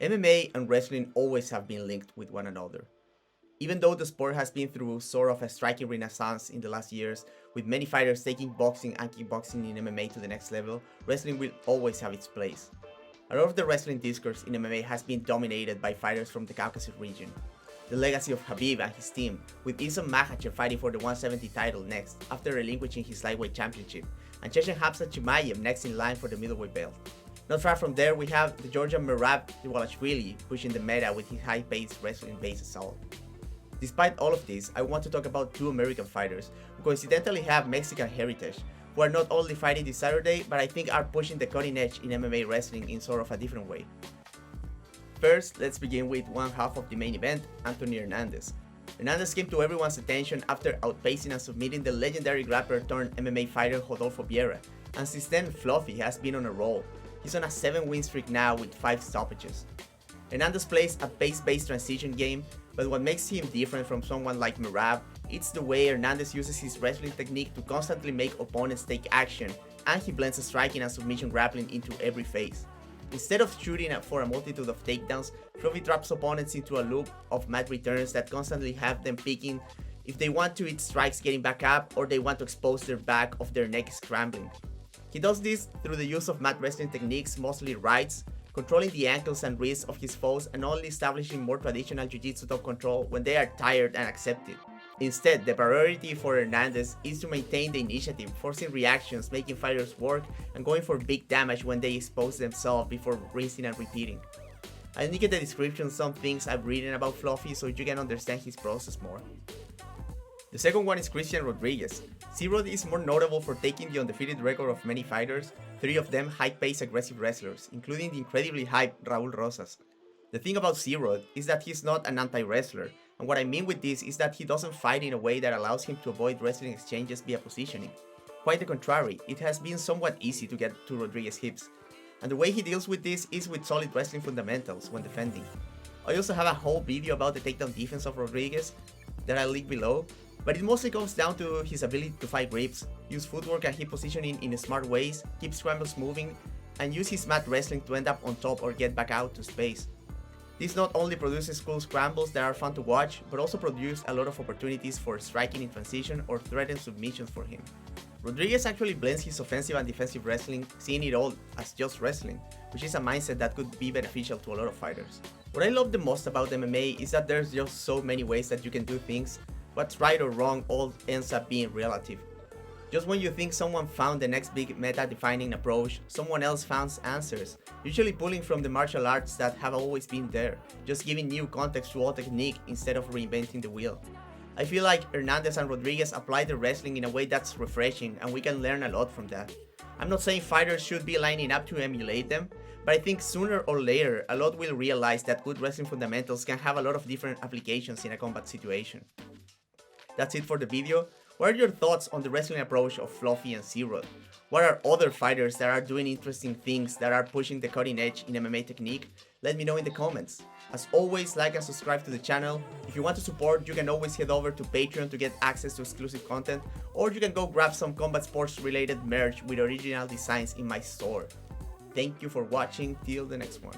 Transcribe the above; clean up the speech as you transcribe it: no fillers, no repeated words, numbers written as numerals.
MMA and wrestling always have been linked with one another. Even though the sport has been through sort of a striking renaissance in the last years, with many fighters taking boxing and kickboxing in MMA to the next level, wrestling will always have its place. A lot of the wrestling discourse in MMA has been dominated by fighters from the Caucasus region. The legacy of Khabib and his team, with Islam Makhachev fighting for the 170 title next after relinquishing his lightweight championship, and Chechen Hamza Chimaev next in line for the middleweight belt. Not far from there, we have the Georgian Merab Dvalishvili pushing the meta with his high-paced wrestling-based assault. Despite all of this, I want to talk about two American fighters who coincidentally have Mexican heritage, who are not only fighting this Saturday, but I think are pushing the cutting edge in MMA wrestling in sort of a different way. First, let's begin with one half of the main event, Anthony Henandez. Henandez came to everyone's attention after outpacing and submitting the legendary grappler turned MMA fighter Rodolfo Vieira, and since then Fluffy has been on a roll. He's on a 7-win streak now with 5 stoppages. Henandez plays a pace-based transition game, but what makes him different from someone like Merab, it's the way Henandez uses his wrestling technique to constantly make opponents take action, and he blends striking and submission grappling into every phase. Instead of shooting for a multitude of takedowns, Fluffy drops opponents into a loop of mat returns that constantly have them picking if they want to hit strikes getting back up or they want to expose their back of their neck scrambling. He does this through the use of mat wrestling techniques, mostly rights, controlling the ankles and wrists of his foes and only establishing more traditional jiu-jitsu top control when they are tired and accepted. Instead, the priority for Henandez is to maintain the initiative, forcing reactions, making fighters work, and going for big damage when they expose themselves before rinsing and repeating. I'll link in the description some things I've written about Fluffy so you can understand his process more. The second one is Christian Rodriguez. C-Rod is more notable for taking the undefeated record of many fighters, 3 of them high-paced aggressive wrestlers, including the incredibly hyped Raul Rosas. The thing about C-Rod is that he's not an anti-wrestler, and what I mean with this is that he doesn't fight in a way that allows him to avoid wrestling exchanges via positioning. Quite the contrary, it has been somewhat easy to get to Rodriguez's hips, and the way he deals with this is with solid wrestling fundamentals when defending. I also have a whole video about the takedown defense of Rodriguez that I'll link below, but it mostly comes down to his ability to fight grips, use footwork and hip positioning in smart ways, keep scrambles moving, and use his mat wrestling to end up on top or get back out to space. This not only produces cool scrambles that are fun to watch, but also produce a lot of opportunities for striking in transition or threatened submissions for him. Rodriguez actually blends his offensive and defensive wrestling, seeing it all as just wrestling, which is a mindset that could be beneficial to a lot of fighters. What I love the most about MMA is that there's just so many ways that you can do things. What's right or wrong all ends up being relative. Just when you think someone found the next big meta-defining approach, someone else found answers, usually pulling from the martial arts that have always been there, just giving new context to all technique instead of reinventing the wheel. I feel like Henandez and Rodriguez apply their wrestling in a way that's refreshing, and we can learn a lot from that. I'm not saying fighters should be lining up to emulate them, but I think sooner or later a lot will realize that good wrestling fundamentals can have a lot of different applications in a combat situation. That's it for the video. What are your thoughts on the wrestling approach of Fluffy and C-Rod? What are other fighters that are doing interesting things that are pushing the cutting edge in MMA technique? Let me know in the comments. As always, like and subscribe to the channel. If you want to support, you can always head over to Patreon to get access to exclusive content, or you can go grab some combat sports related merch with original designs in my store. Thank you for watching, till the next one.